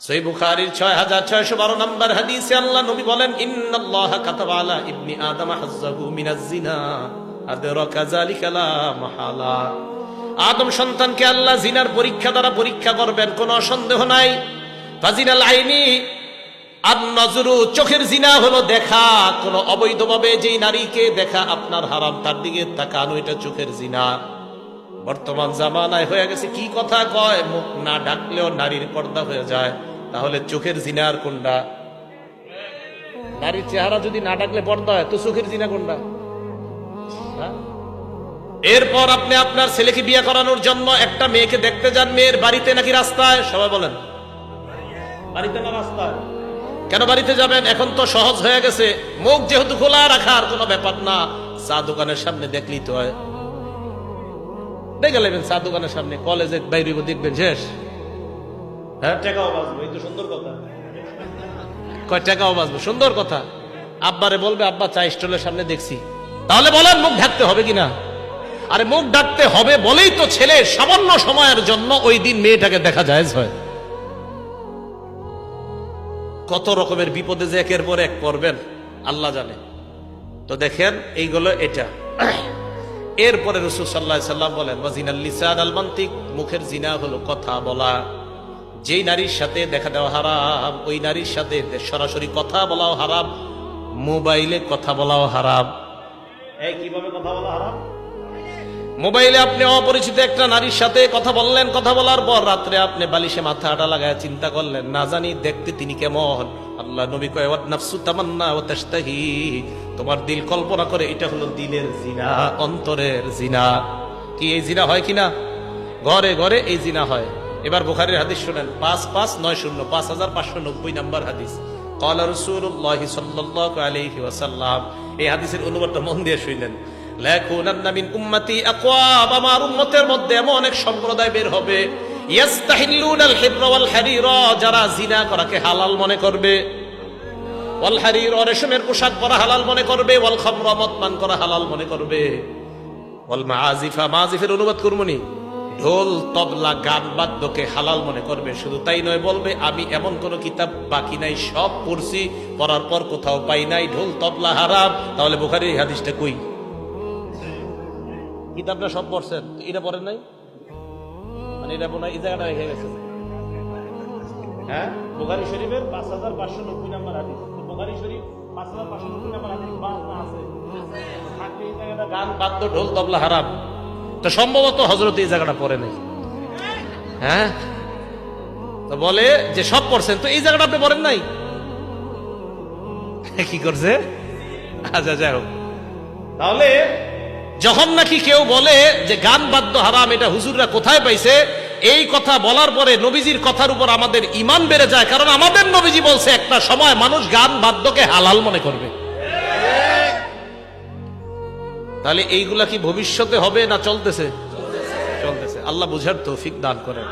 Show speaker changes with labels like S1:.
S1: সহিহ বুখারীর 6612 নম্বর হাদিসে আল্লাহ নবী বলেন, ইন্নাল্লাহা কাতাবা আলা ইবনি আদম হাজ্জাহু মিনাজ জিনা আদরাকা যালিকা লা মাহালা। আদম সন্তানকে আল্লাহ জিনার পরীক্ষা দ্বারা পরীক্ষা করবেন, কোনো সন্দেহ নাই। ফাজিনাল আইনি আন-নাজরু, চোখের জিনা হলো দেখা, কোন অবৈধভাবে যেই নারীকে দেখা আপনার হারাম, তার দিকে তাকানো, এটা চোখের জিনা। বর্তমান জামানায় হয়ে গেছে কি কথা কয়, মুখ না ডাকলেও নারীর পর্দা হয়ে যায়। তাহলে চোখের জিনা আর কোনটা? নারীর চেহারা যদি না ডাকলে পর্দা হয়, তো চোখের জিনা কোনটা? এরপর আপনি আপনার ছেলেকে বিয়ে করানোর জন্য একটা মেয়েকে দেখতে যান, মেয়ের বাড়িতে নাকি রাস্তায়? সবাই বলেন বাড়িতে না রাস্তায়? কেন বাড়িতে যাবেন? এখন তো সহজ হয়ে গেছে, মুখ যেহেতু খোলা রাখার কোনো ব্যাপার না, চা দোকানের সামনে দেখলেই তো হয়। দেখে নেবেন চা দোকানের সামনে, কলেজে বাইরে দেখবেন শেষ। হ্যাঁ, টাকাও বাঁচবো, এই তো সুন্দর কথা। কয় টাকাও বাঁচবো, সুন্দর কথা। আব্বারে বলবে, আব্বা চা স্টলের সামনে দেখছি। তাহলে বলেন মুখ ঢাকতে হবে কিনা? আরে মুখ ঢাকতে হবে বলেই তো ছেলে সামান্য সময়ের জন্য ওই দিন মেয়েটাকে দেখা যায় হয়। কত রকমের বিপদে যে একের পর এক পড়বেন আল্লাহ জানে। তো দেখেন এইগুলো এটা। এরপরে রাসূল সাল্লাল্লাহু আলাইহি সাল্লাম বলেন, ওয়াজিনাল লিসান আল মানতিক, মুখের জিনা হলো কথা বলা। যেই নারীর সাথে দেখা দেওয়া হারাম, ওই নারীর সাথে সরাসরি কথা বলাও হারাম, মোবাইলে কথা বলাও হারাম। এই কিভাবে কথা বলা হারাম? মোবাইলে আপনি অপরিচিত একটা নারীর সাথে কথা বললেন, কথা বলার পর রাত্রে আপনি বালিশে মাথাটা লাগায় চিন্তা করলেন, না জানি দেখতে তিনি কেমন। আল্লাহ নবী কয়, ওয়াত নাফসু তামান্না ওয়া তাশতাহি, তোমার দিল কল্পনা করে, এটা হলো দিলের জিনা, অন্তরের জিনা। কি এই জিনা হয় কিনা? ঘরে ঘরে এই জিনা হয়। এবার বুখারীর হাদিস শুনেন, 5590, 5590 নম্বর হাদিস। ক্বালা রাসূলুল্লাহ সাল্লাল্লাহু আলাইহি ওয়াসাল্লাম, এই হাদিসের অনুবাদটা মন দিয়ে শুনলেন। লাকুনান্না মিন উম্মতি আকওয়াম, আমার উম্মতের মধ্যে এমন অনেক সম্প্রদায় বের হবে, ইস্তাহিল্লুনাল হিররা ওয়াল হারিরা, যারা জিনা করাকে হালাল মনে করবে, ওয়াল হারির, রেশমের পোশাক পরা হালাল মনে করবে, ওয়াল খামরা, মদ পান করা হালাল মনে করবে, ওয়াল মাআজিফা, মাআজিফের অনুবাদ করমুনি, ঢোল তবলা গান বাদ্যকে হালাল মনে করবে। শুধু তাই নয়, বলবে আমি এমন কোন কিতাব বাকি নাই, সব পড়ছি, পড়ার পর কোথাও পাই নাই ঢোল তবলা হারাম। তাহলে বুখারীর এই হাদিসটা কই? কিতাবটা সব পড়ছেন, এটা পড়েন নাই, মানে এটা মনে হয় এই জায়গাটা রেখে গেছে। হ্যাঁ, বুখারী শরীফের 5590 নম্বর হাদিস। বুখারী শরীফ 5590 নম্বর হাদিস আছে, থাকলে এই জায়গাটা গান বাদ্য ঢোল তবলা হারাম। তো সম্ভবত হযরত এই জায়গাটা পড়ে নাই। হ্যাঁ, তো বলে যে সব পড়ছেন, তো এই জায়গাটা আপনি পড়েন নাই, কি করছে? আচ্ছা, যাই হোক। তাহলে যখন নাকি কেউ বলে যে গান বাদ্য হারাম, এটা হুজুররা কোথায় পাইছে, এই কথা বলার পরে নবীজির কথার উপর আমাদের ঈমান বেড়ে যায়, কারণ আমাদের নবীজি বলছে একটা সময় মানুষ গান বাদ্যকে হালাল মনে করবে। তাহলে এইগুলা কি ভবিষ্যতে হবে না চলতেছে? চলতেছে। আল্লাহ বুঝার তৌফিক দান করেন।